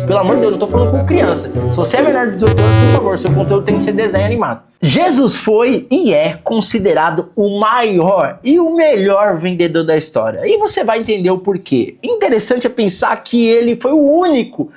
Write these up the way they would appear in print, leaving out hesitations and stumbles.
Pelo amor de Deus, não tô falando com criança. Se você é menor de 18 anos, por favor, seu conteúdo tem que ser desenho animado. Jesus foi e é considerado o maior e o melhor vendedor da história. E você vai entender o porquê. Interessante é pensar que ele foi o único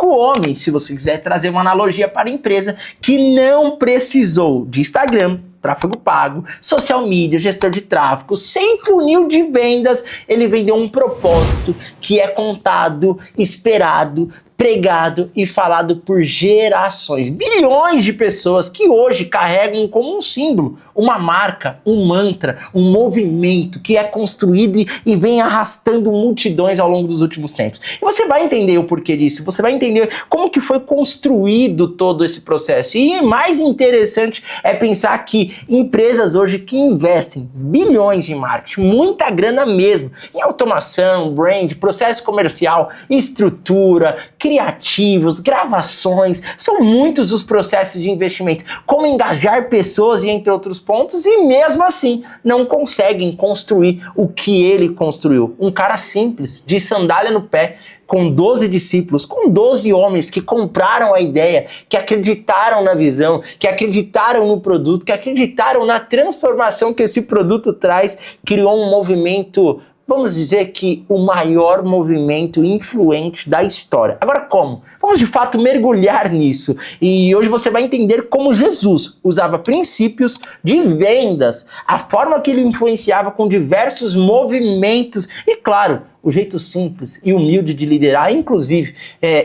homem, se você quiser trazer uma analogia para a empresa, que não precisou de Instagram, tráfego pago, social media, gestor de tráfego, sem funil de vendas. Ele vendeu um propósito que é contado, esperado, pregado e falado por gerações, bilhões de pessoas que hoje carregam como um símbolo, uma marca, um mantra, um movimento que é construído e vem arrastando multidões ao longo dos últimos tempos. E você vai entender o porquê disso, você vai entender como que foi construído todo esse processo. E mais interessante é pensar que empresas hoje que investem bilhões em marketing, muita grana mesmo, em automação, brand, processo comercial, estrutura, criativos, gravações, são muitos os processos de investimento, como engajar pessoas e entre outros pontos, e mesmo assim não conseguem construir o que ele construiu. Um cara simples, de sandália no pé, com 12 discípulos, com 12 homens que compraram a ideia, que acreditaram na visão, que acreditaram no produto, que acreditaram na transformação que esse produto traz, criou um movimento, vamos dizer que o maior movimento influente da história. Agora como? Vamos de fato mergulhar nisso. E hoje você vai entender como Jesus usava princípios de vendas, a forma que ele influenciava com diversos movimentos e, claro, o jeito simples e humilde de liderar. Inclusive,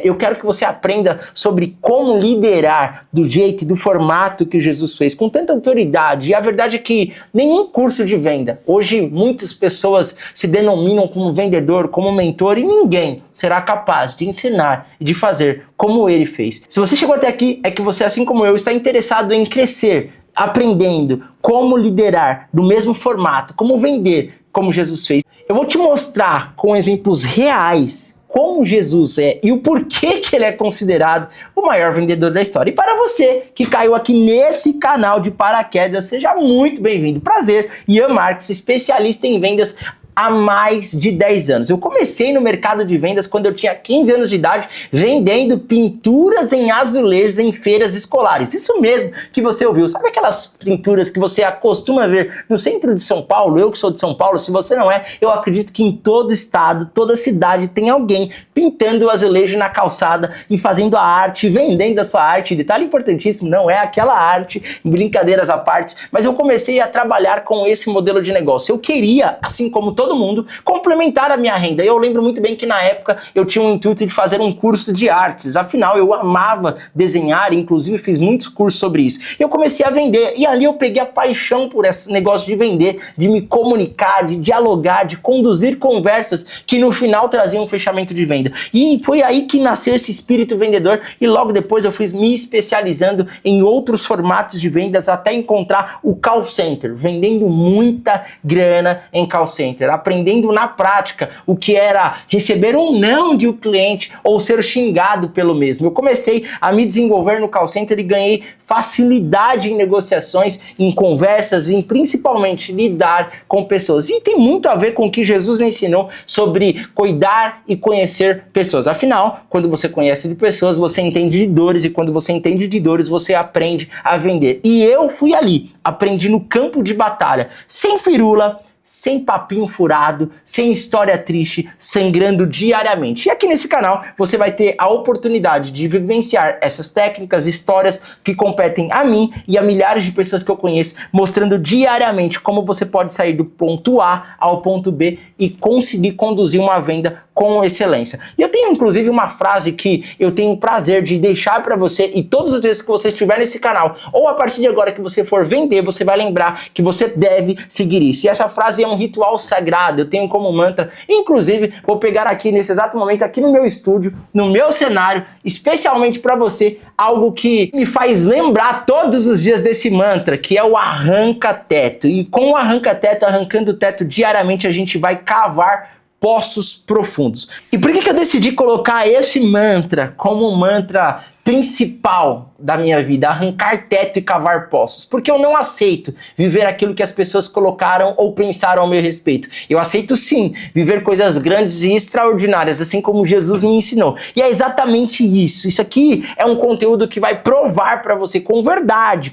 eu quero que você aprenda sobre como liderar do jeito e do formato que Jesus fez, com tanta autoridade. E a verdade é que nenhum curso de venda, hoje muitas pessoas se denominam como vendedor, como mentor, e ninguém será capaz de ensinar e de fazer como ele fez. Se você chegou até aqui, é que você, assim como eu, está interessado em crescer, aprendendo como liderar do mesmo formato, como vender, como Jesus fez. Eu vou te mostrar com exemplos reais como Jesus é e o porquê que ele é considerado o maior vendedor da história. E para você que caiu aqui nesse canal de paraquedas, seja muito bem-vindo. Prazer, Ian Marques, especialista em vendas há mais de 10 anos. Eu comecei no mercado de vendas quando eu tinha 15 anos de idade, vendendo pinturas em azulejos em feiras escolares. Isso mesmo que você ouviu. Sabe aquelas pinturas que você acostuma ver no centro de São Paulo? Eu que sou de São Paulo, se você não é, eu acredito que em todo estado, toda cidade tem alguém pintando o azulejo na calçada e fazendo a arte, vendendo a sua arte. Detalhe importantíssimo, não é aquela arte, brincadeiras à parte, mas eu comecei a trabalhar com esse modelo de negócio. Eu queria, assim como todo mundo, complementar a minha renda. E eu lembro muito bem que na época eu tinha um intuito de fazer um curso de artes. Afinal, eu amava desenhar, inclusive fiz muitos cursos sobre isso. Eu comecei a vender e ali eu peguei a paixão por esse negócio de vender, de me comunicar, de dialogar, de conduzir conversas que no final traziam um fechamento de venda. E foi aí que nasceu esse espírito vendedor e logo depois eu fui me especializando em outros formatos de vendas até encontrar o call center, vendendo muita grana em call center, aprendendo na prática o que era receber um não de um cliente ou ser xingado pelo mesmo. Eu comecei a me desenvolver no call center e ganhei facilidade em negociações, em conversas e principalmente lidar com pessoas. E tem muito a ver com o que Jesus ensinou sobre cuidar e conhecer pessoas. Afinal, quando você conhece de pessoas, você entende de dores e quando você entende de dores, você aprende a vender. E eu fui ali, aprendi no campo de batalha, sem firula, sem papinho furado, sem história triste, sangrando diariamente. E aqui nesse canal você vai ter a oportunidade de vivenciar essas técnicas, histórias que competem a mim e a milhares de pessoas que eu conheço, mostrando diariamente como você pode sair do ponto A ao ponto B e conseguir conduzir uma venda com excelência. E eu tenho inclusive uma frase que eu tenho o prazer de deixar para você e todas as vezes que você estiver nesse canal ou a partir de agora que você for vender, você vai lembrar que você deve seguir isso. E essa frase é um ritual sagrado, eu tenho como mantra, inclusive vou pegar aqui nesse exato momento, aqui no meu estúdio, no meu cenário, especialmente para você, algo que me faz lembrar todos os dias desse mantra, que é o arranca-teto. E com o arranca-teto, arrancando o teto diariamente, a gente vai cavar poços profundos. E por que eu decidi colocar esse mantra como um mantra principal da minha vida, arrancar teto e cavar poços, porque eu não aceito viver aquilo que as pessoas colocaram ou pensaram ao meu respeito. Eu aceito sim viver coisas grandes e extraordinárias, assim como Jesus me ensinou. E é exatamente isso. Isso aqui é um conteúdo que vai provar para você com verdade,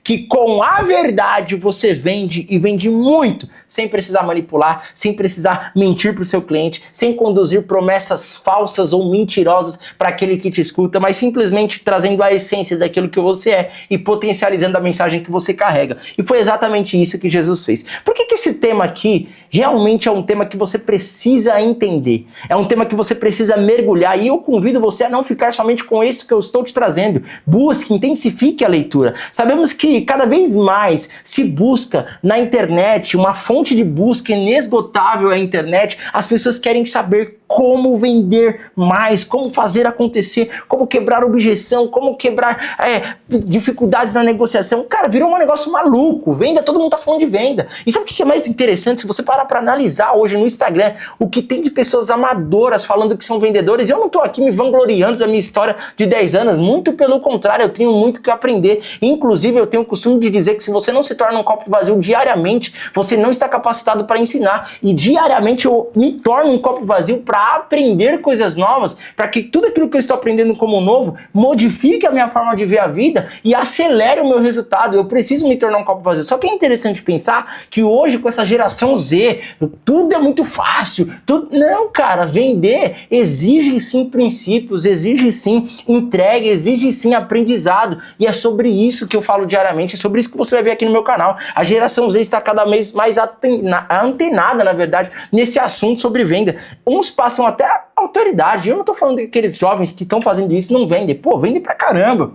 que com a verdade você vende e vende muito, sem precisar manipular, sem precisar mentir para o seu cliente, sem conduzir promessas falsas ou mentirosas para aquele que te escuta, mas simplesmente trazendo a essência daquilo que você é e potencializando a mensagem que você carrega. E foi exatamente isso que Jesus fez. Por que esse tema aqui realmente é um tema que você precisa entender? É um tema que você precisa mergulhar, e eu convido você a não ficar somente com isso que eu estou te trazendo. Busque, intensifique a leitura. Sabemos que cada vez mais se busca na internet, uma fonte de busca inesgotável é a internet. As pessoas querem saber como vender mais, como fazer acontecer, como quebrar objeção, como quebrar dificuldades na negociação. Cara, virou um negócio maluco. Venda, todo mundo tá falando de venda. E sabe o que é mais interessante? Se você parar para analisar hoje no Instagram o que tem de pessoas amadoras falando que são vendedores, eu não tô aqui me vangloriando da minha história de 10 anos, muito pelo contrário, eu tenho muito que aprender. Inclusive, eu tenho o costume de dizer que se você não se torna um copo vazio diariamente, você não está capacitado para ensinar. E diariamente eu me torno um copo vazio para aprender coisas novas, para que tudo aquilo que eu estou aprendendo como novo modifique a minha forma de ver a vida e acelere o meu resultado. Eu preciso me tornar um copo vazio. Só que é interessante pensar que hoje, com essa geração Z, tudo é muito fácil. Não, cara, vender exige sim princípios, exige sim entrega, exige sim aprendizado. E é sobre isso que eu falo diariamente, é sobre isso que você vai ver aqui no meu canal. A geração Z está cada vez mais antenada, na verdade, nesse assunto sobre venda. Uns passam até a autoridade. Eu não tô falando que aqueles jovens que estão fazendo isso não vendem. Pô, vendem pra caramba.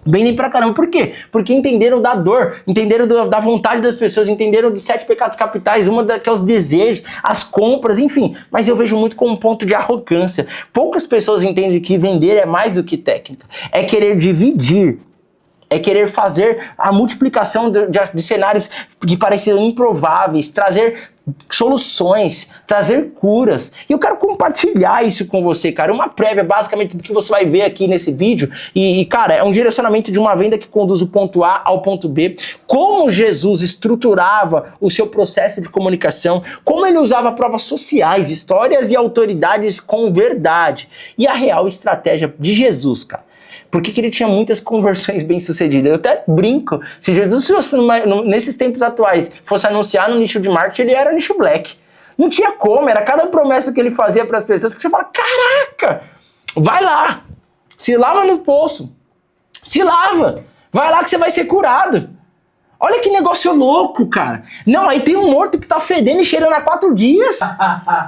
Vendem pra caramba. Por quê? Porque entenderam da dor, entenderam da vontade das pessoas, entenderam dos 7 pecados capitais, que é os desejos, as compras, enfim. Mas eu vejo muito como um ponto de arrogância. Poucas pessoas entendem que vender é mais do que técnica. É querer dividir. É querer fazer a multiplicação de cenários que pareciam improváveis, trazer soluções, trazer curas. E eu quero compartilhar isso com você, cara. Uma prévia, basicamente, do que você vai ver aqui nesse vídeo. E, cara, é um direcionamento de uma venda que conduz o ponto A ao ponto B. Como Jesus estruturava o seu processo de comunicação. Como ele usava provas sociais, histórias e autoridades com verdade. E a real estratégia de Jesus, cara. Por que ele tinha muitas conversões bem-sucedidas? Eu até brinco. Se Jesus fosse nesses tempos atuais fosse anunciar no nicho de marketing, ele era nicho black. Não tinha como, era cada promessa que ele fazia para as pessoas que você fala, caraca, vai lá, se lava no poço, se lava, vai lá que você vai ser curado. Olha que negócio louco, cara. Não, aí tem um morto que tá fedendo e cheirando há 4 dias.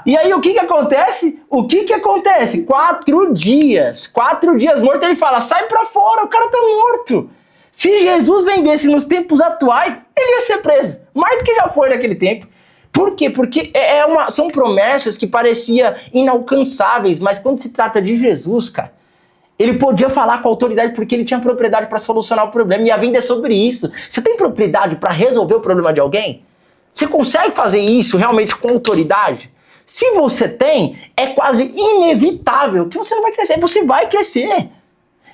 E aí o que acontece? 4 dias. 4 dias morto, ele fala, sai pra fora, o cara tá morto. Se Jesus vendesse nos tempos atuais, ele ia ser preso. Mais do que já foi naquele tempo. Por quê? Porque são promessas que pareciam inalcançáveis, mas quando se trata de Jesus, cara, ele podia falar com autoridade porque ele tinha propriedade para solucionar o problema. E a venda é sobre isso. Você tem propriedade para resolver o problema de alguém? Você consegue fazer isso realmente com autoridade? Se você tem, é quase inevitável que você não vai crescer. Você vai crescer.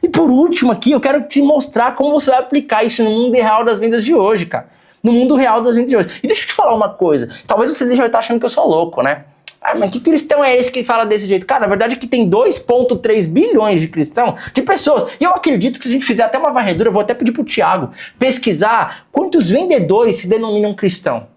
E por último aqui, eu quero te mostrar como você vai aplicar isso no mundo real das vendas de hoje, cara. No mundo real das vendas de hoje. E deixa eu te falar uma coisa. Talvez você já estar achando que eu sou louco, né? Ah, mas que cristão é esse que fala desse jeito? Cara, na verdade é que tem 2,3 bilhões de cristãos, de pessoas. E eu acredito que se a gente fizer até uma varredura, eu vou até pedir pro Thiago pesquisar quantos vendedores se denominam cristão.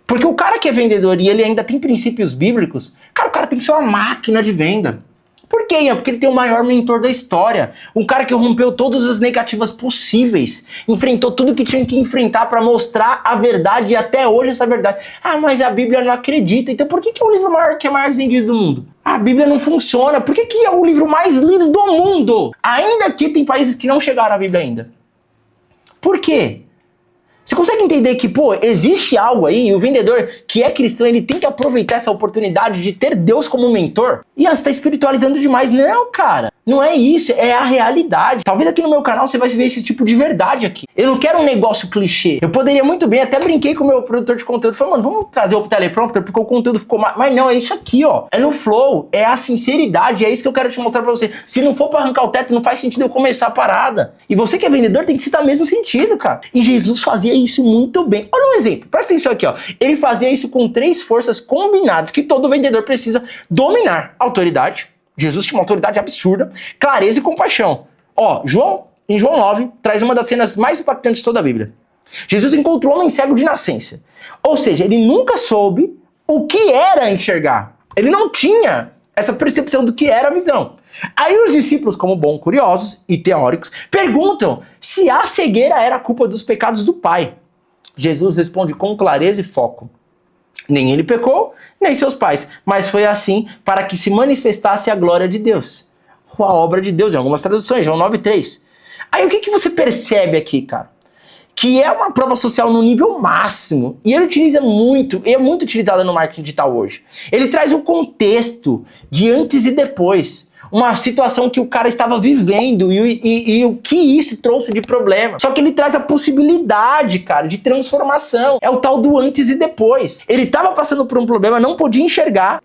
Porque o cara que é vendedor e ele ainda tem princípios bíblicos, cara, o cara tem que ser uma máquina de venda. Por quê, Ian? Porque ele tem o maior mentor da história. Um cara que rompeu todas as negativas possíveis. Enfrentou tudo que tinha que enfrentar para mostrar a verdade e até hoje essa verdade. Ah, mas a Bíblia não acredita. Então por que é o livro maior que é mais vendido do mundo? A Bíblia não funciona. Por que é o livro mais lido do mundo? Ainda que tem países que não chegaram à Bíblia ainda. Por quê? Você consegue entender que, pô, existe algo aí, e o vendedor que é cristão, ele tem que aproveitar essa oportunidade de ter Deus como mentor? E você está espiritualizando demais. Não, cara. Não é isso, é a realidade. Talvez aqui no meu canal você vai ver esse tipo de verdade aqui. Eu não quero um negócio clichê. Eu poderia muito bem, até brinquei com o meu produtor de conteúdo, falei, mano, vamos trazer o teleprompter, porque o conteúdo ficou mais... Mas não, é isso aqui, ó. É no flow, é a sinceridade, é isso que eu quero te mostrar pra você. Se não for pra arrancar o teto, não faz sentido eu começar a parada. E você que é vendedor tem que citar o mesmo sentido, cara. E Jesus fazia isso muito bem. Olha um exemplo, presta atenção aqui, ó. Ele fazia isso com 3 forças combinadas que todo vendedor precisa dominar. Autoridade. Jesus tinha uma autoridade absurda, clareza e compaixão. Ó, em João 9, traz uma das cenas mais impactantes de toda a Bíblia. Jesus encontrou um homem cego de nascença. Ou seja, ele nunca soube o que era enxergar. Ele não tinha essa percepção do que era a visão. Aí os discípulos, como bons curiosos e teóricos, perguntam se a cegueira era culpa dos pecados do Pai. Jesus responde com clareza e foco. Nem ele pecou, nem seus pais, mas foi assim para que se manifestasse a glória de Deus. A obra de Deus, em algumas traduções, João 9,3. Aí o que você percebe aqui, cara? Que é uma prova social no nível máximo. E ele utiliza muito, e é muito utilizada no marketing digital hoje. Ele traz um contexto de antes e depois. Uma situação que o cara estava vivendo e o que isso trouxe de problema. Só que ele traz a possibilidade, cara, de transformação. É o tal do antes e depois. Ele estava passando por um problema, não podia enxergar.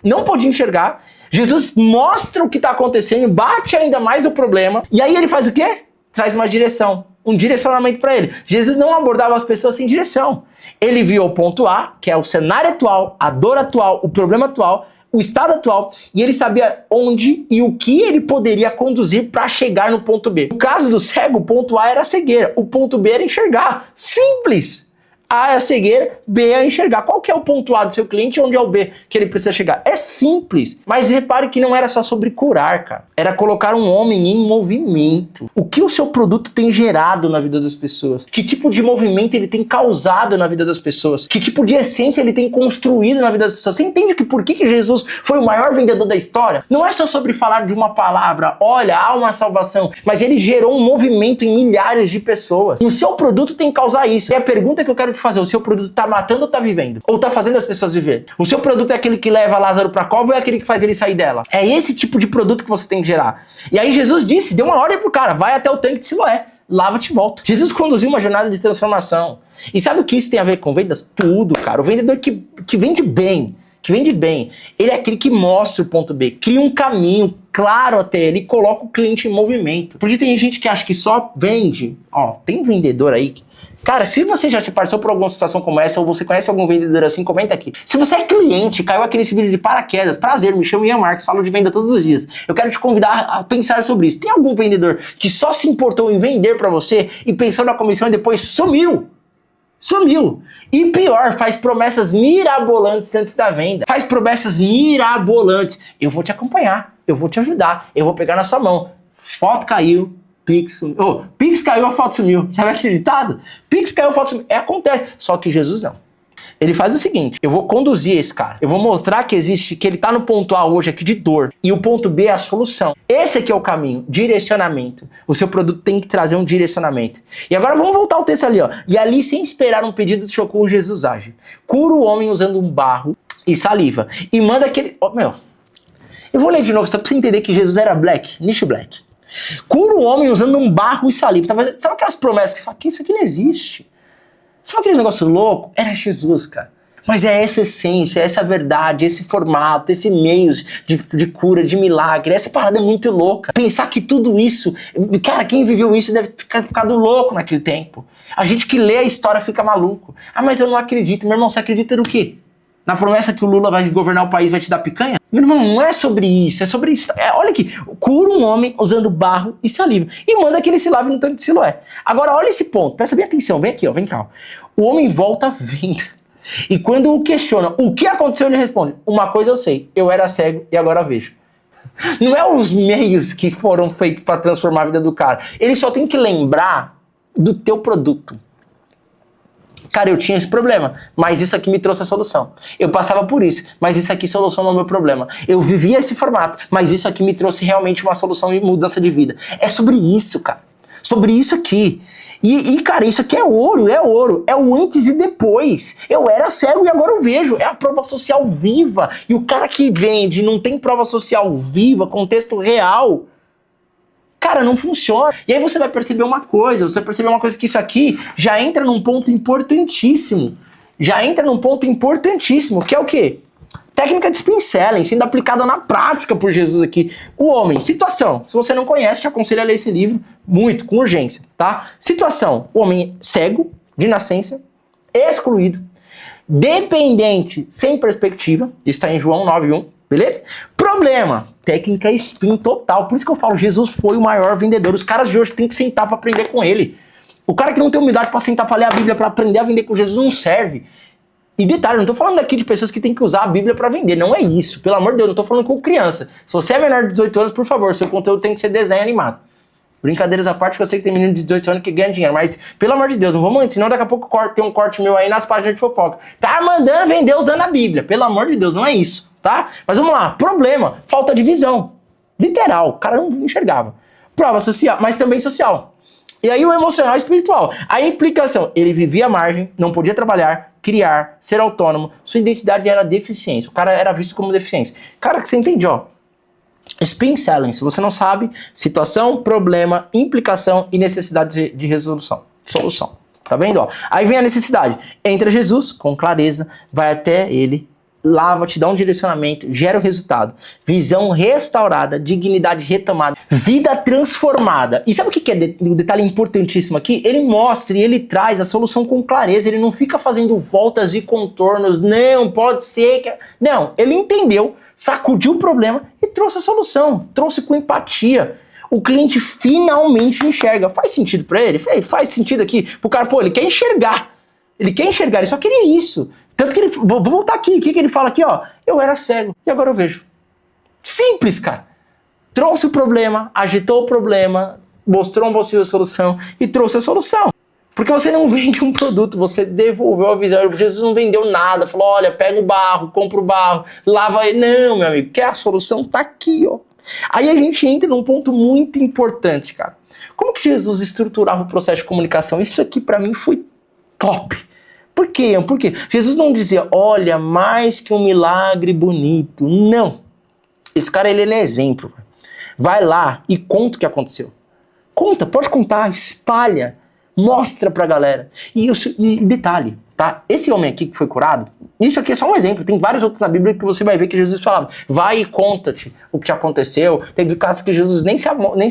Jesus mostra o que está acontecendo, bate ainda mais o problema. E aí ele faz o quê? Traz uma direção, um direcionamento para ele. Jesus não abordava as pessoas sem direção. Ele viu o ponto A, que é o cenário atual, a dor atual, o problema atual, o estado atual, e ele sabia onde e o que ele poderia conduzir para chegar no ponto B. No caso do cego, o ponto A era a cegueira, o ponto B era enxergar. Simples! A é a cegueira, B é enxergar. Qual que é o ponto A do seu cliente e onde é o B que ele precisa chegar? É simples. Mas repare que não era só sobre curar, cara. Era colocar um homem em movimento. O que o seu produto tem gerado na vida das pessoas? Que tipo de movimento ele tem causado na vida das pessoas? Que tipo de essência ele tem construído na vida das pessoas? Você entende que por que Jesus foi o maior vendedor da história? Não é só sobre falar de uma palavra, olha, há uma salvação. Mas ele gerou um movimento em milhares de pessoas. E o seu produto tem que causar isso. E a pergunta que eu quero te fazer, o seu produto tá matando ou tá vivendo? Ou tá fazendo as pessoas viver? O seu produto é aquele que leva Lázaro pra cova ou é aquele que faz ele sair dela? É esse tipo de produto que você tem que gerar. E aí Jesus disse, deu uma ordem pro cara, vai até o tanque de Siloé, lava-te e volta. Jesus conduziu uma jornada de transformação. E sabe o que isso tem a ver com vendas? Tudo, cara. O vendedor que vende bem, ele é aquele que mostra o ponto B, cria um caminho claro até ele e coloca o cliente em movimento. Porque tem gente que acha que só vende. Ó, tem um vendedor aí que... Cara, se você já te passou por alguma situação como essa, ou você conhece algum vendedor assim, comenta aqui. Se você é cliente, caiu aqui nesse vídeo de paraquedas, prazer, me chamo Ian Marques, falo de venda todos os dias. Eu quero te convidar a pensar sobre isso. Tem algum vendedor que só se importou em vender pra você e pensou na comissão e depois sumiu? Sumiu. E pior, faz promessas mirabolantes antes da venda. Faz promessas mirabolantes. Eu vou te acompanhar, eu vou te ajudar, eu vou pegar na sua mão. Foto caiu. Pix sumiu. Oh, Pix caiu, a foto sumiu. Já vai acreditado? Pix caiu, a foto sumiu. Acontece. Só que Jesus não. Ele faz o seguinte, eu vou conduzir esse cara. Eu vou mostrar que ele tá no ponto A hoje aqui de dor. E o ponto B é a solução. Esse aqui é o caminho, direcionamento. O seu produto tem que trazer um direcionamento. E agora vamos voltar ao texto ali, ó. E ali, sem esperar um pedido de socorro, Jesus age. Cura o homem usando um barro e saliva. E manda aquele... Oh, eu vou ler de novo, só pra você entender que Jesus era nicho black. Cura o homem usando um barro e saliva. Sabe aquelas promessas que falam que isso aqui não existe? Sabe aquele negócio louco? Era Jesus, cara. Mas é essa essência, é essa verdade, esse formato, esse meios de cura, de milagre. Essa parada é muito louca. Pensar que tudo isso... Cara, quem viveu isso deve ter ficado louco naquele tempo. A gente que lê a história fica maluco. Ah, mas eu não acredito. Meu irmão, você acredita no quê? Na promessa que o Lula vai governar o país, vai te dar picanha? Meu irmão, não é sobre isso, é sobre isso. Olha aqui, cura um homem usando barro e saliva. E manda que ele se lave no tanque de Siloé. Agora, olha esse ponto, presta bem atenção, vem aqui, ó, vem cá. O homem volta vendo. E quando o questiona o que aconteceu, ele responde, uma coisa eu sei, eu era cego e agora vejo. Não é os meios que foram feitos para transformar a vida do cara. Ele só tem que lembrar do teu produto. Cara, eu tinha esse problema, mas isso aqui me trouxe a solução. Eu passava por isso, mas isso aqui solucionou o meu problema. Eu vivia esse formato, mas isso aqui me trouxe realmente uma solução e mudança de vida. É sobre isso, cara. Sobre isso aqui. Cara, isso aqui é ouro. É o antes e depois. Eu era cego e agora eu vejo. É a prova social viva. E o cara que vende não tem prova social viva, contexto real, cara, não funciona. E aí você vai perceber uma coisa, que isso aqui já entra num ponto importantíssimo. Que é o quê? Técnica de spin selling, sendo aplicada na prática por Jesus aqui. O homem, situação. Se você não conhece, te aconselho a ler esse livro muito, com urgência, tá? Situação. O homem cego, de nascença, excluído, dependente, sem perspectiva. Isso está em João 9:1, beleza? Problema. Técnica spin total. Por isso que eu falo, Jesus foi o maior vendedor. Os caras de hoje têm que sentar para aprender com ele. O cara que não tem humildade para sentar para ler a Bíblia, para aprender a vender com Jesus, não serve. E detalhe, eu não tô falando aqui de pessoas que têm que usar a Bíblia pra vender, não é isso. Pelo amor de Deus, eu não tô falando com criança. Se você é menor de 18 anos, por favor, seu conteúdo tem que ser desenho animado. Brincadeiras à parte, que eu sei que tem menino de 18 anos que ganha dinheiro, mas pelo amor de Deus, não vamos antes, senão daqui a pouco tem um corte meu aí nas páginas de fofoca. Tá mandando vender usando a Bíblia, pelo amor de Deus, não é isso, tá? Mas vamos lá, problema, falta de visão. Literal, o cara não enxergava. Prova social, mas também social. E aí o emocional e espiritual. A implicação, ele vivia à margem, não podia trabalhar, criar, ser autônomo, sua identidade era deficiência, o cara era visto como deficiência. Cara, que você entende, ó. Spin selling, se você não sabe, situação, problema, implicação e necessidade de resolução, solução. Tá vendo, ó? Aí vem a necessidade. Entra Jesus com clareza, vai até ele, lava, te dá um direcionamento, gera o resultado. Visão restaurada, dignidade retomada, vida transformada. E sabe o que é o detalhe importantíssimo aqui? Ele mostra e ele traz a solução com clareza, ele não fica fazendo voltas e contornos, não, pode ser que... Não, ele entendeu, sacudiu o problema e trouxe a solução, trouxe com empatia. O cliente finalmente enxerga. Faz sentido pra ele? Faz sentido aqui. Pro cara, pô, ele quer enxergar, ele só queria isso. Tanto que ele... Vou voltar aqui. O que ele fala aqui, ó? Eu era cego e agora eu vejo. Simples, cara. Trouxe o problema, agitou o problema, mostrou uma possível solução e trouxe a solução. Porque você não vende um produto, você devolveu a visão. Jesus não vendeu nada. Falou, olha, pega o barro, compra o barro, lava ele. Não, meu amigo, que a solução tá aqui, ó. Aí a gente entra num ponto muito importante, cara. Como que Jesus estruturava o processo de comunicação? Isso aqui pra mim foi top. Por quê? Porque Jesus não dizia, olha, mais que um milagre bonito. Não. Esse cara, ele é exemplo. Vai lá e conta o que aconteceu. Conta, pode contar, espalha, mostra pra galera. E detalhe, tá? Esse homem aqui que foi curado, isso aqui é só um exemplo. Tem vários outros na Bíblia que você vai ver que Jesus falava, vai e conta-te o que te aconteceu. Teve casos que Jesus nem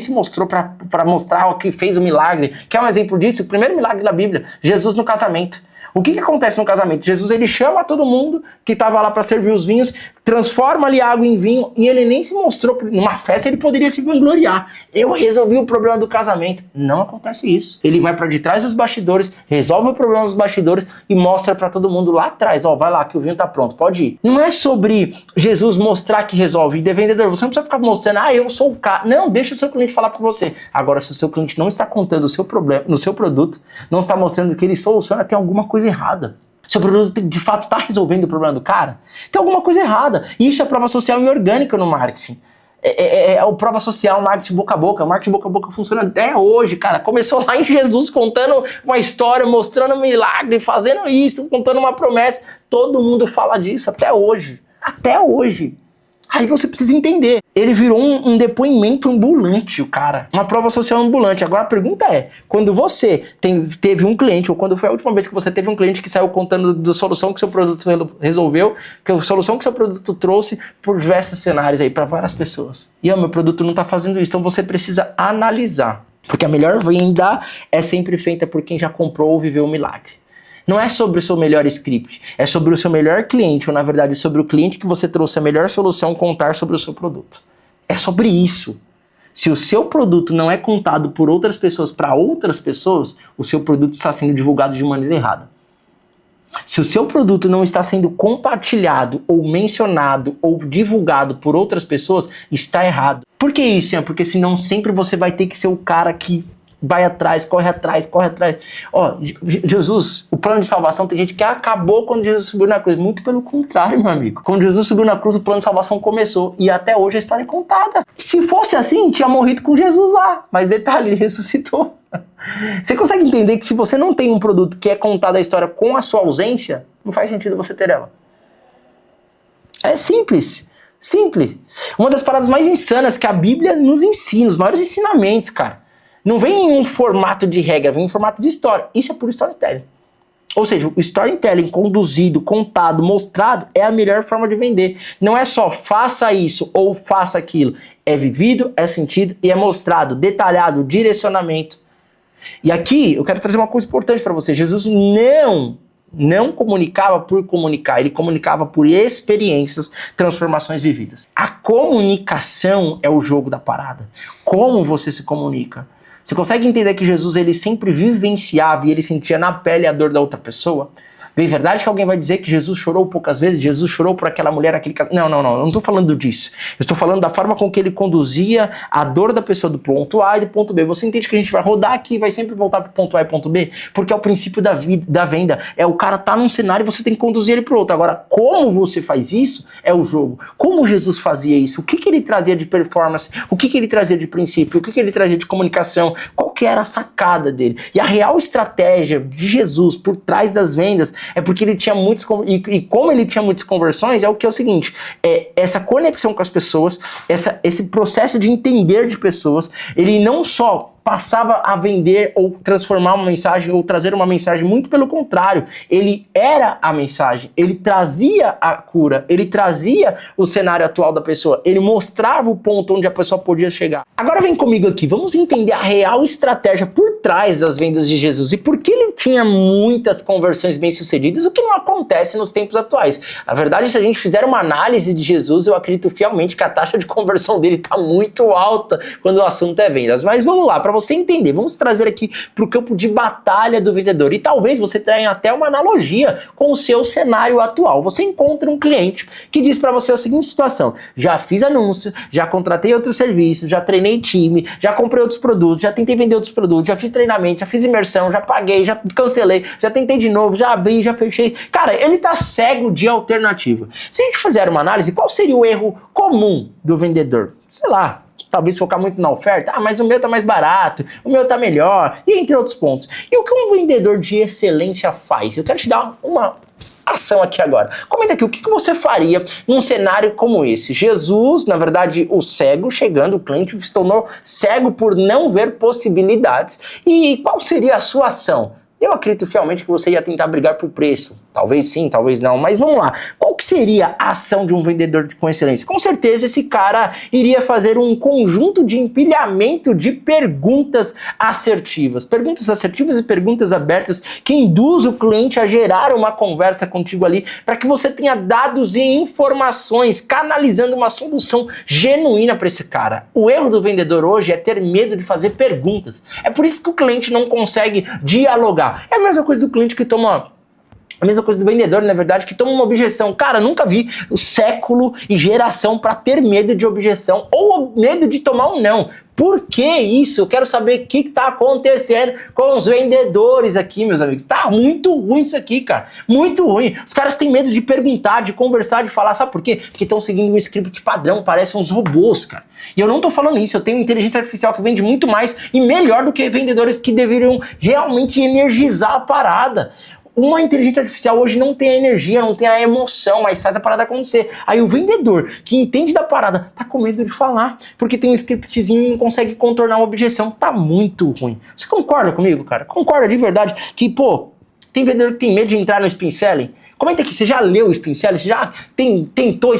se mostrou pra mostrar o que fez o milagre. Quer um exemplo disso? O primeiro milagre da Bíblia, Jesus no casamento. O que acontece no casamento? Jesus, ele chama todo mundo que estava lá para servir os vinhos, transforma ali a água em vinho e ele nem se mostrou. Numa festa ele poderia se vangloriar. Eu resolvi o problema do casamento. Não acontece isso. Ele vai para de trás dos bastidores, resolve o problema dos bastidores e mostra para todo mundo lá atrás. Ó, vai lá que o vinho tá pronto, pode ir. Não é sobre Jesus mostrar que resolve. E de vendedor, você não precisa ficar mostrando, eu sou o cara. Não, deixa o seu cliente falar para você. Agora, se o seu cliente não está contando o seu problema no seu produto, não está mostrando que ele soluciona, tem alguma coisa errada. Seu produto de fato está resolvendo o problema do cara? Tem alguma coisa errada. E isso é prova social e orgânica no marketing. É o prova social, marketing boca a boca. O marketing boca a boca funciona até hoje, cara. Começou lá em Jesus contando uma história, mostrando um milagre, fazendo isso, contando uma promessa. Todo mundo fala disso até hoje. Até hoje. Aí você precisa entender. Ele virou um depoimento ambulante, o cara. Uma prova social ambulante. Agora a pergunta é, quando você teve um cliente, ou quando foi a última vez que você teve um cliente que saiu contando da solução que seu produto resolveu, que a solução que seu produto trouxe por diversos cenários aí, para várias pessoas. E meu produto não tá fazendo isso. Então você precisa analisar. Porque a melhor venda é sempre feita por quem já comprou ou viveu o milagre. Não é sobre o seu melhor script, é sobre o seu melhor cliente, ou na verdade sobre o cliente que você trouxe a melhor solução contar sobre o seu produto. É sobre isso. Se o seu produto não é contado por outras pessoas para outras pessoas, o seu produto está sendo divulgado de maneira errada. Se o seu produto não está sendo compartilhado, ou mencionado, ou divulgado por outras pessoas, está errado. Por que isso, Ian? Porque senão sempre você vai ter que ser o cara que vai atrás, corre atrás, corre atrás. Ó, Jesus, o plano de salvação, tem gente que acabou quando Jesus subiu na cruz. Muito pelo contrário, meu amigo. Quando Jesus subiu na cruz, o plano de salvação começou. E até hoje a história é contada. Se fosse assim, tinha morrido com Jesus lá. Mas detalhe, ele ressuscitou. Você consegue entender que se você não tem um produto que é contado a história com a sua ausência, não faz sentido você ter ela. É simples. Simples. Uma das paradas mais insanas que a Bíblia nos ensina, os maiores ensinamentos, cara. Não vem em um formato de regra, vem em um formato de história. Isso é puro storytelling. Ou seja, o storytelling conduzido, contado, mostrado é a melhor forma de vender. Não é só faça isso ou faça aquilo. É vivido, é sentido e é mostrado, detalhado, direcionamento. E aqui eu quero trazer uma coisa importante para você. Jesus não comunicava por comunicar, ele comunicava por experiências, transformações vividas. A comunicação é o jogo da parada. Como você se comunica? Você consegue entender que Jesus ele sempre vivenciava e ele sentia na pele a dor da outra pessoa? É verdade que alguém vai dizer que Jesus chorou poucas vezes, Jesus chorou por aquela mulher, aquele caso. Não, eu não estou falando disso. Eu estou falando da forma com que ele conduzia a dor da pessoa do ponto A e do ponto B. Você entende que a gente vai rodar aqui e vai sempre voltar para o ponto A e ponto B? Porque é o princípio da venda. É o cara tá num cenário e você tem que conduzir ele para o outro. Agora, como você faz isso é o jogo. Como Jesus fazia isso? O que ele trazia de performance? O que ele trazia de princípio? O que ele trazia de comunicação? Qual que era a sacada dele? E a real estratégia de Jesus por trás das vendas é porque ele tinha muitas... E como ele tinha muitas conversões, é o seguinte, essa conexão com as pessoas, esse processo de entender de pessoas, ele não só passava a vender ou transformar uma mensagem ou trazer uma mensagem, muito pelo contrário, ele era a mensagem, ele trazia a cura, ele trazia o cenário atual da pessoa, ele mostrava o ponto onde a pessoa podia chegar. Agora vem comigo aqui, vamos entender a real estratégia por trás das vendas de Jesus e por que ele tinha muitas conversões bem-sucedidas, o que não acontece nos tempos atuais. A verdade, se a gente fizer uma análise de Jesus, eu acredito fielmente que a taxa de conversão dele está muito alta quando o assunto é vendas. Mas vamos lá, para você entender, vamos trazer aqui para o campo de batalha do vendedor e talvez você tenha até uma analogia com o seu cenário atual. Você encontra um cliente que diz para você a seguinte situação: já fiz anúncio, já contratei outros serviços, já treinei time, já comprei outros produtos, já tentei vender outros produtos, já fiz treinamento, já fiz imersão, já paguei, já cancelei, já tentei de novo, já abri, já fechei. Cara, ele tá cego de alternativa. Se a gente fizer uma análise, qual seria o erro comum do vendedor? Sei lá, talvez focar muito na oferta, mas o meu tá mais barato, o meu tá melhor, e entre outros pontos. E o que um vendedor de excelência faz? Eu quero te dar uma ação aqui agora. Comenta aqui, o que você faria num cenário como esse? Jesus, na verdade, o cego chegando, o cliente se tornou cego por não ver possibilidades. E qual seria a sua ação? Eu acredito fielmente que você ia tentar brigar por preço. Talvez sim, talvez não, mas vamos lá. Qual que seria a ação de um vendedor com excelência? Com certeza esse cara iria fazer um conjunto de empilhamento de perguntas assertivas. Perguntas assertivas e perguntas abertas que induz o cliente a gerar uma conversa contigo ali para que você tenha dados e informações, canalizando uma solução genuína para esse cara. O erro do vendedor hoje é ter medo de fazer perguntas. É por isso que o cliente não consegue dialogar. É a mesma coisa do cliente que toma... A mesma coisa do vendedor, na verdade, que toma uma objeção. Cara, nunca vi o século e geração para ter medo de objeção ou medo de tomar um não. Por que isso? Eu quero saber o que está acontecendo com os vendedores aqui, meus amigos. Tá muito ruim isso aqui, cara. Muito ruim. Os caras têm medo de perguntar, de conversar, de falar. Sabe por quê? Porque estão seguindo um script padrão, parecem uns robôs, cara. E eu não tô falando isso. Eu tenho inteligência artificial que vende muito mais e melhor do que vendedores que deveriam realmente energizar a parada. Uma inteligência artificial hoje não tem a energia, não tem a emoção, mas faz a parada acontecer. Aí o vendedor que entende da parada tá com medo de falar, porque tem um scriptzinho e não consegue contornar uma objeção. Tá muito ruim. Você concorda comigo, cara? Concorda de verdade que, pô, tem vendedor que tem medo de entrar no spin selling? Comenta aqui, você já leu o spin selling? Você já tentou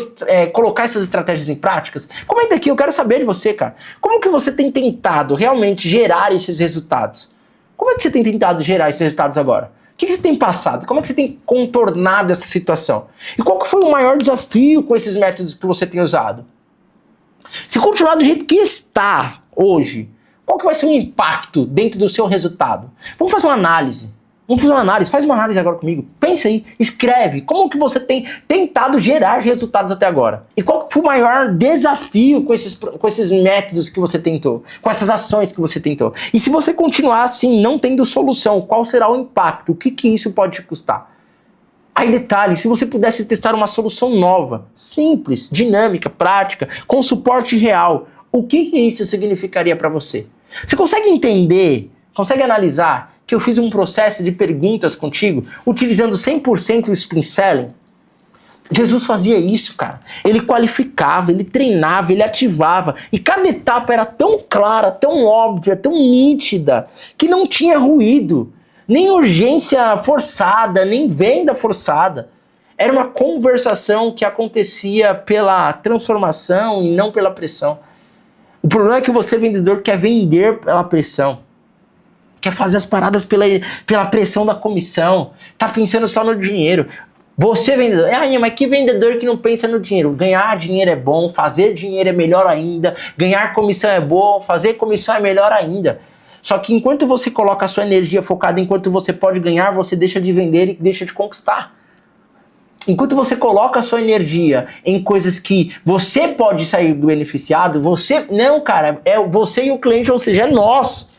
colocar essas estratégias em práticas? Comenta aqui, eu quero saber de você, cara. Como que você tem tentado realmente gerar esses resultados? Como é que você tem tentado gerar esses resultados agora? O que você tem passado? Como é que você tem contornado essa situação? E qual que foi o maior desafio com esses métodos que você tem usado? Se continuar do jeito que está hoje, qual que vai ser o impacto dentro do seu resultado? Vamos fazer uma análise. Faz uma análise agora comigo. Pensa aí, escreve. Como que você tem tentado gerar resultados até agora? E qual que foi o maior desafio com esses métodos que você tentou? Com essas ações que você tentou? E se você continuar assim, não tendo solução, qual será o impacto? O que isso pode te custar? Aí detalhe, se você pudesse testar uma solução nova, simples, dinâmica, prática, com suporte real, o que isso significaria para você? Você consegue entender Consegue analisar que eu fiz um processo de perguntas contigo, utilizando 100% o spin selling? Jesus fazia isso, cara. Ele qualificava, ele treinava, ele ativava. E cada etapa era tão clara, tão óbvia, tão nítida, que não tinha ruído. Nem urgência forçada, nem venda forçada. Era uma conversação que acontecia pela transformação e não pela pressão. O problema é que você, vendedor, quer vender pela pressão. Quer fazer as paradas pela pressão da comissão. Tá pensando só no dinheiro. Você, vendedor, mas que vendedor que não pensa no dinheiro? Ganhar dinheiro é bom, fazer dinheiro é melhor ainda, ganhar comissão é bom, fazer comissão é melhor ainda. Só que enquanto você coloca a sua energia focada em quanto você pode ganhar, você deixa de vender e deixa de conquistar. Enquanto você coloca a sua energia em coisas que você pode sair beneficiado, não, cara, é você e o cliente, ou seja, é nós.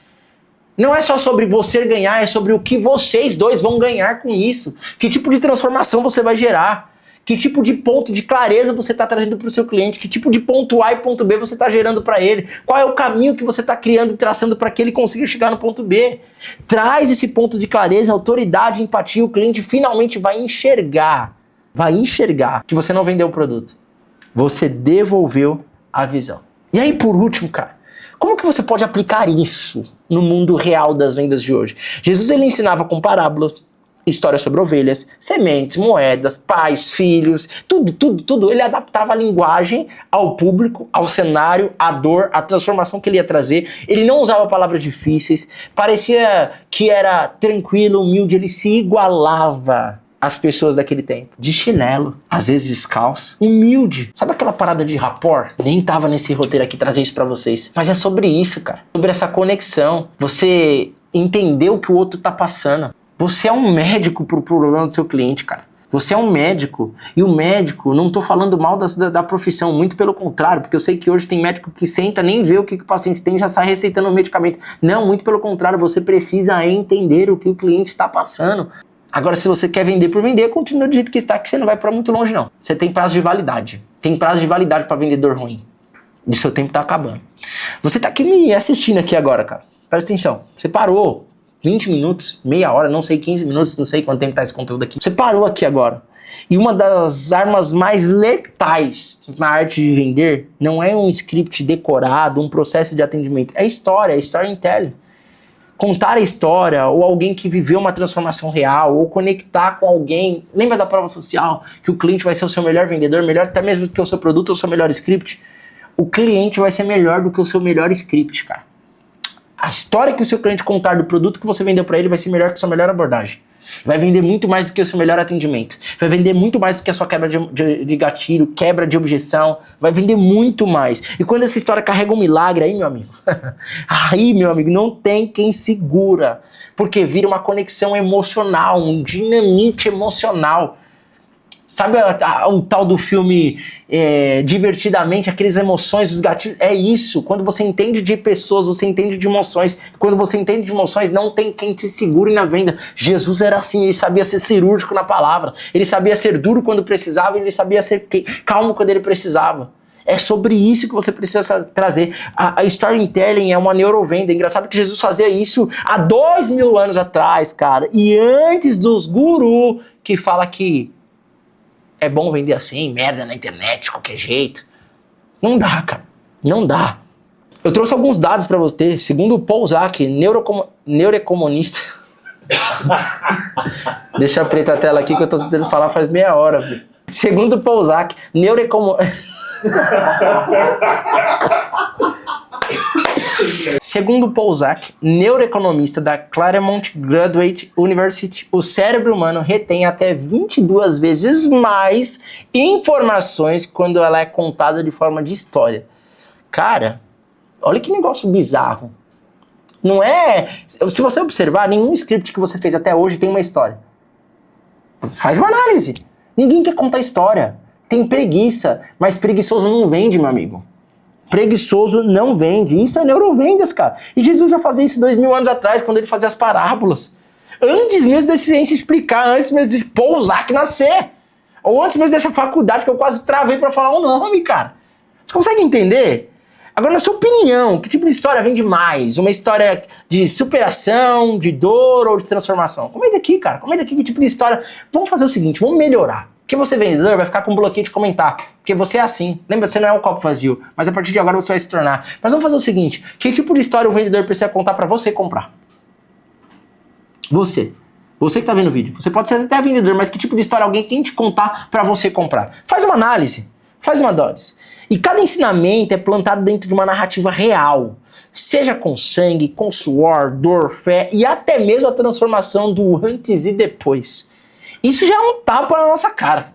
Não é só sobre você ganhar, é sobre o que vocês dois vão ganhar com isso. Que tipo de transformação você vai gerar. Que tipo de ponto de clareza você está trazendo para o seu cliente. Que tipo de ponto A e ponto B você está gerando para ele. Qual é o caminho que você está criando e traçando para que ele consiga chegar no ponto B. Traz esse ponto de clareza, autoridade, empatia. O cliente finalmente vai enxergar que você não vendeu o produto. Você devolveu a visão. E aí, por último, cara, como que você pode aplicar isso no mundo real das vendas de hoje? Jesus, ele ensinava com parábolas, histórias sobre ovelhas, sementes, moedas, pais, filhos, tudo. Ele adaptava a linguagem ao público, ao cenário, à dor, à transformação que ele ia trazer. Ele não usava palavras difíceis, parecia que era tranquilo, humilde, ele se igualava às pessoas daquele tempo. De chinelo, às vezes descalço, humilde. Sabe aquela parada de rapport? Nem tava nesse roteiro aqui trazer isso pra vocês. Mas é sobre isso, cara. Sobre essa conexão. Você entender o que o outro tá passando. Você é um médico pro problema do seu cliente, cara. Você é um médico. E o médico, não tô falando mal da profissão, muito pelo contrário, porque eu sei que hoje tem médico que senta, nem vê o que o paciente tem, já sai receitando o medicamento. Não, muito pelo contrário, você precisa entender o que o cliente está passando. Agora, se você quer vender por vender, continua do jeito que está, que você não vai para muito longe, não. Você tem prazo de validade. Tem prazo de validade para vendedor ruim. E seu tempo tá acabando. Você tá aqui me assistindo aqui agora, cara. Presta atenção. Você parou 20 minutos, meia hora, não sei, 15 minutos, não sei quanto tempo tá esse conteúdo aqui. Você parou aqui agora. E uma das armas mais letais na arte de vender não é um script decorado, um processo de atendimento. É história, é storytelling. Contar a história, ou alguém que viveu uma transformação real, ou conectar com alguém. Lembra da prova social? Que o cliente vai ser o seu melhor vendedor, melhor até mesmo do que o seu produto ou o seu melhor script. O cliente vai ser melhor do que o seu melhor script, cara. A história que o seu cliente contar do produto que você vendeu para ele vai ser melhor que a sua melhor abordagem. Vai vender muito mais do que o seu melhor atendimento. Vai vender muito mais do que a sua quebra de gatilho, quebra de objeção. Vai vender muito mais. E quando essa história carrega um milagre, aí, meu amigo, não tem quem segura. Porque vira uma conexão emocional, um dinamite emocional. Sabe o tal do filme Divertidamente, aquelas emoções, os gatilhos? É isso. Quando você entende de pessoas, você entende de emoções. Quando você entende de emoções, não tem quem te segure na venda. Jesus era assim, ele sabia ser cirúrgico na palavra. Ele sabia ser duro quando precisava, ele sabia ser calmo quando ele precisava. É sobre isso que você precisa trazer. A storytelling é uma neurovenda. É engraçado que Jesus fazia isso há 2000 anos atrás, cara. E antes dos gurus que fala que é bom vender assim, merda na internet, de qualquer jeito. Não dá, cara. Não dá. Eu trouxe alguns dados pra você. Segundo o Paul Zak, neuroeconomista. Deixa eu apertar a tela aqui que eu tô tentando falar faz meia hora, viu? Segundo o Paul Zak, Segundo Paul Zak, neuroeconomista da Claremont Graduate University, o cérebro humano retém até 22 vezes mais informações quando ela é contada de forma de história. Cara, olha que negócio bizarro. Não é... Se você observar, nenhum script que você fez até hoje tem uma história. Faz uma análise. Ninguém quer contar história. Tem preguiça, mas preguiçoso não vende, meu amigo. Preguiçoso não vende. Isso é neurovendas, cara. E Jesus já fazia isso 2000 anos atrás, quando ele fazia as parábolas. Antes mesmo da ciência explicar, antes mesmo de Paul Zak nascer. Ou antes mesmo dessa faculdade que eu quase travei pra falar o nome, cara. Você consegue entender? Agora, na sua opinião, que tipo de história vende mais? Uma história de superação, de dor ou de transformação? Comenta aqui, cara. Comenta aqui que tipo de história. Vamos fazer o seguinte, vamos melhorar. Porque você, vendedor, vai ficar com bloqueio de comentar. Porque você é assim. Lembra, você não é um copo vazio. Mas a partir de agora você vai se tornar. Mas vamos fazer o seguinte, que tipo de história o vendedor precisa contar para você comprar? Você que tá vendo o vídeo. Você pode ser até vendedor, mas que tipo de história alguém tem que te contar para você comprar? Faz uma análise. Faz uma análise. E cada ensinamento é plantado dentro de uma narrativa real, seja com sangue, com suor, dor, fé e até mesmo a transformação do antes e depois. Isso já é um tapa na nossa cara.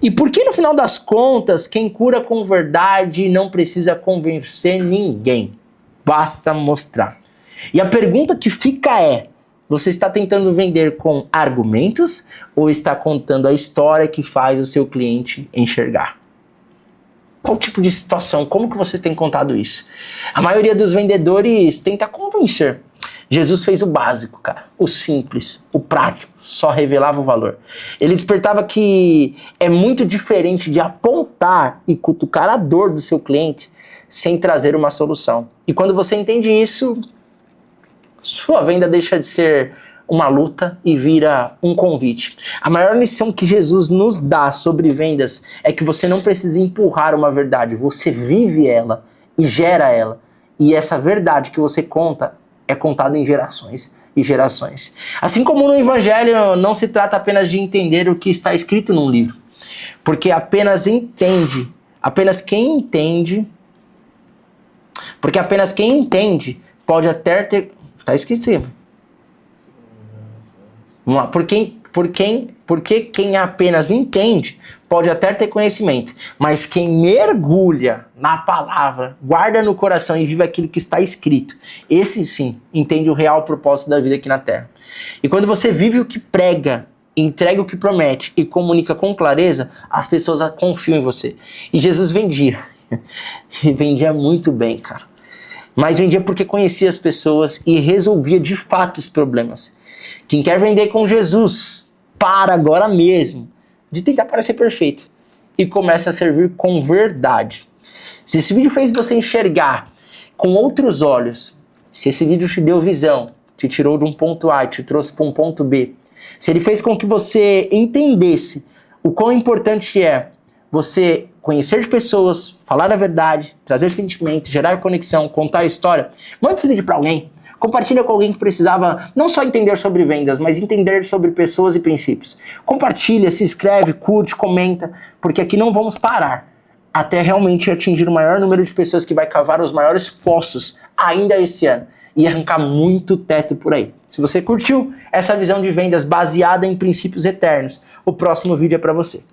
E por que no final das contas, quem cura com verdade não precisa convencer ninguém? Basta mostrar. E a pergunta que fica é, você está tentando vender com argumentos ou está contando a história que faz o seu cliente enxergar? Qual tipo de situação? Como que você tem contado isso? A maioria dos vendedores tenta convencer. Jesus fez o básico, cara. O simples, o prático. Só revelava o valor. Ele despertava que é muito diferente de apontar e cutucar a dor do seu cliente sem trazer uma solução. E quando você entende isso, sua venda deixa de ser uma luta e vira um convite. A maior lição que Jesus nos dá sobre vendas é que você não precisa empurrar uma verdade, você vive ela e gera ela. E essa verdade que você conta é contada em gerações e gerações. Assim como no Evangelho não se trata apenas de entender o que está escrito num livro, porque apenas quem entende pode até ter... Tá esquecido. Vamos lá. Porque quem apenas entende pode até ter conhecimento, mas quem mergulha na palavra, guarda no coração e vive aquilo que está escrito, esse sim entende o real propósito da vida aqui na Terra. E quando você vive o que prega, entrega o que promete e comunica com clareza, as pessoas confiam em você. E Jesus vendia. Ele vendia muito bem, cara. Mas vendia porque conhecia as pessoas e resolvia de fato os problemas. Quem quer vender com Jesus, para agora mesmo de tentar parecer perfeito e comece a servir com verdade. Se esse vídeo fez você enxergar com outros olhos, se esse vídeo te deu visão, te tirou de um ponto A e te trouxe para um ponto B, se ele fez com que você entendesse o quão importante é você conhecer de pessoas, falar a verdade, trazer sentimento, gerar conexão, contar a história, manda esse vídeo para alguém. Compartilha com alguém que precisava não só entender sobre vendas, mas entender sobre pessoas e princípios. Compartilha, se inscreve, curte, comenta, porque aqui não vamos parar até realmente atingir o maior número de pessoas que vai cavar os maiores poços ainda esse ano e arrancar muito teto por aí. Se você curtiu essa visão de vendas baseada em princípios eternos, o próximo vídeo é para você.